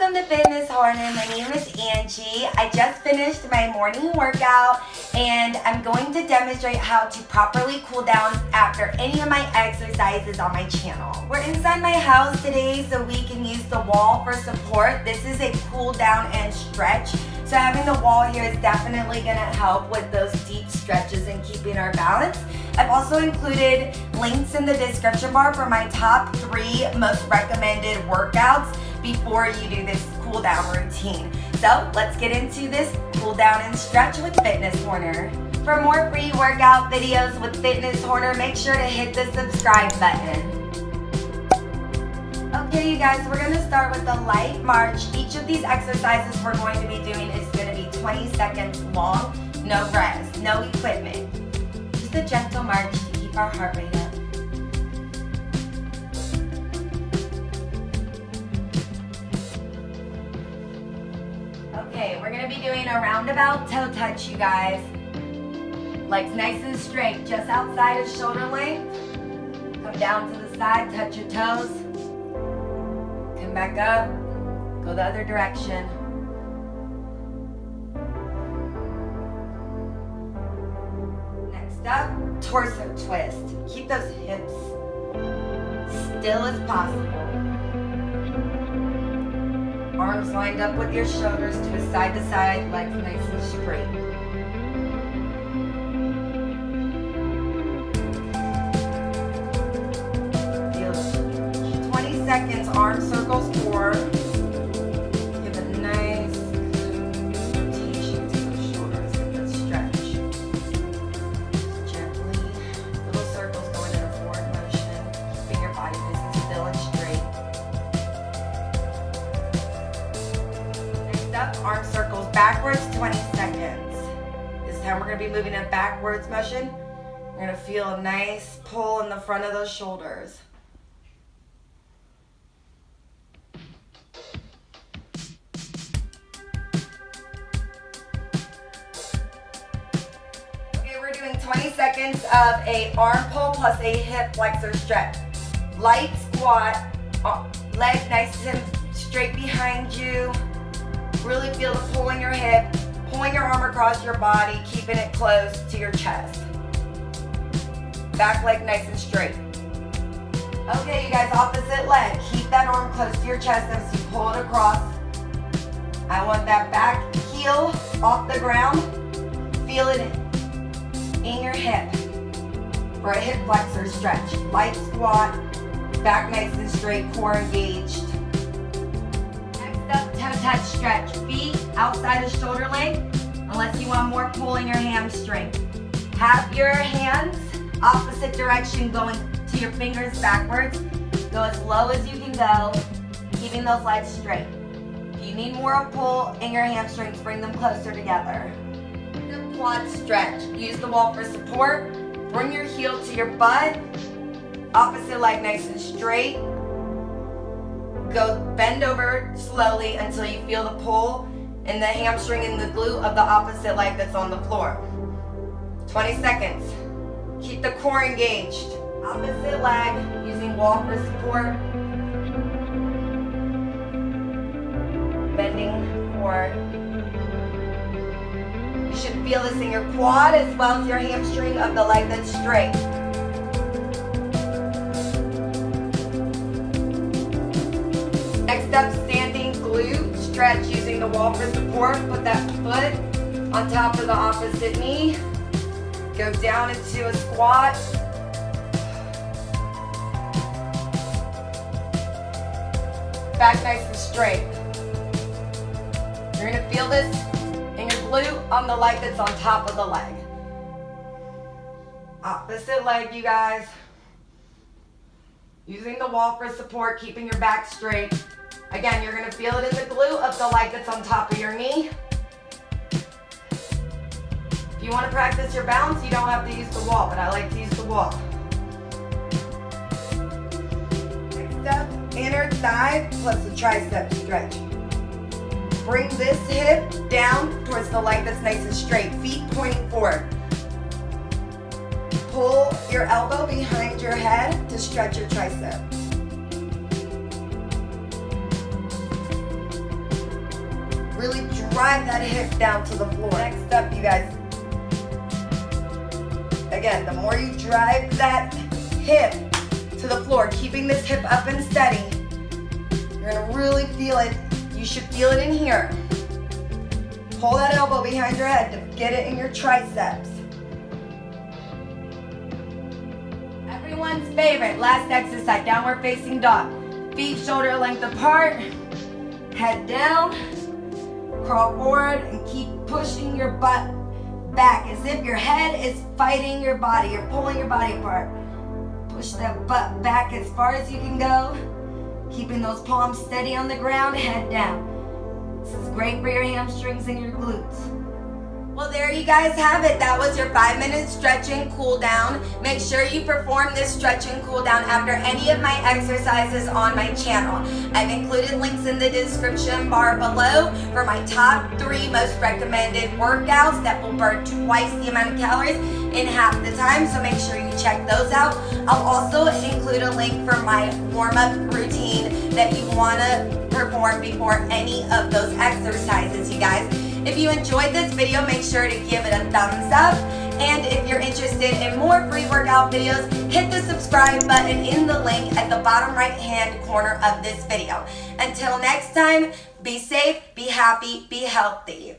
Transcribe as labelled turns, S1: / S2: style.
S1: Welcome to Fitness Corner. My name is Angie. I just finished my morning workout and I'm going to demonstrate how to properly cool down after any of my exercises on my channel. We're inside my house today so we can use the wall for support. This is a cool down and stretch. So having the wall here is definitely going to help with those deep stretches and keeping our balance. I've also included links in the description bar for my top 3 most recommended workouts before you do this cool down routine. So let's get into this cool down and stretch with Fitness Corner. For more free workout videos with Fitness Corner, make sure to hit the subscribe button. Okay, you guys, we're going to start with the light march. Each of these exercises we're going to be doing is going to be 20 seconds long, no rest, no equipment. Just a gentle march to keep our heart rate up. Okay, we're going to be doing a roundabout toe touch, you guys. Legs nice and straight, just outside of shoulder length. Come down to the side, touch your toes. Come back up, go the other direction. Next up, torso twist. Keep those hips still as possible. Arms lined up with your shoulders, twist side to side, legs nice and straight. Feel 20 seconds, arm circles forward. Give a nice rotation to the shoulders with the stretch. Gently, little circles going in a forward motion, keeping your body nice and still and straight. Arm circles backwards, 20 seconds. This time we're going to be moving in a backwards motion. We're going to feel a nice pull in the front of those shoulders. Okay, we're doing 20 seconds of a arm pull plus a hip flexor stretch. Light squat, leg nice and straight behind you. Really feel the pull in your hip, pulling your arm across your body, keeping it close to your chest. Back leg nice and straight. Okay, you guys, opposite leg. Keep that arm close to your chest as you pull it across. I want that back heel off the ground. Feel it in your hip for a hip flexor stretch. Light squat, back nice and straight, core engaged. Up, toe touch stretch. Feet outside of shoulder length unless you want more pull in your hamstring. Have your hands opposite direction going to your fingers backwards. Go as low as you can go, keeping those legs straight. If you need more pull in your hamstrings, bring them closer together. The quad stretch. Use the wall for support. Bring your heel to your butt. Opposite leg nice and straight. Go bend over slowly until you feel the pull in the hamstring and the glute of the opposite leg that's on the floor. 20 seconds. Keep the core engaged. Opposite leg, using wall for support. Bending forward. You should feel this in your quad as well as your hamstring of the leg that's straight. Next up, standing glute stretch using the wall for support. Put that foot on top of the opposite knee. Go down into a squat. Back nice and straight. You're going to feel this in your glute on the leg that's on top of the leg. Opposite leg, you guys. Using the wall for support, keeping your back straight. Again, you're going to feel it in the glute of the leg that's on top of your knee. If you want to practice your balance, you don't have to use the wall, but I like to use the wall. Next up, inner thigh plus a tricep stretch. Bring this hip down towards the leg that's nice and straight, feet pointing forward. Pull your elbow behind your head to stretch your tricep. Really drive that hip down to the floor. Next up, you guys. Again, the more you drive that hip to the floor, keeping this hip up and steady, you're gonna really feel it. You should feel it in here. Pull that elbow behind your head to get it in your triceps. Everyone's favorite, last exercise, downward facing dog. Feet shoulder length apart, head down, crawl forward and keep pushing your butt back as if your head is fighting your body. You're pulling your body apart. Push that butt back as far as you can go, keeping those palms steady on the ground, head down. This is great for your hamstrings and your glutes. Well, there you guys have it. That was your 5-minute stretch and cool down. Make sure you perform this stretch and cool down after any of my exercises on my channel. I've included links in the description bar below for my top 3 most recommended workouts that will burn twice the amount of calories in half the time, so make sure you check those out. I'll also include a link for my warm-up routine that you want to perform before any of those exercises, you guys. If you enjoyed this video, make sure to give it a thumbs up. And if you're interested in more free workout videos, hit the subscribe button in the link at the bottom right-hand corner of this video. Until next time, be safe, be happy, be healthy.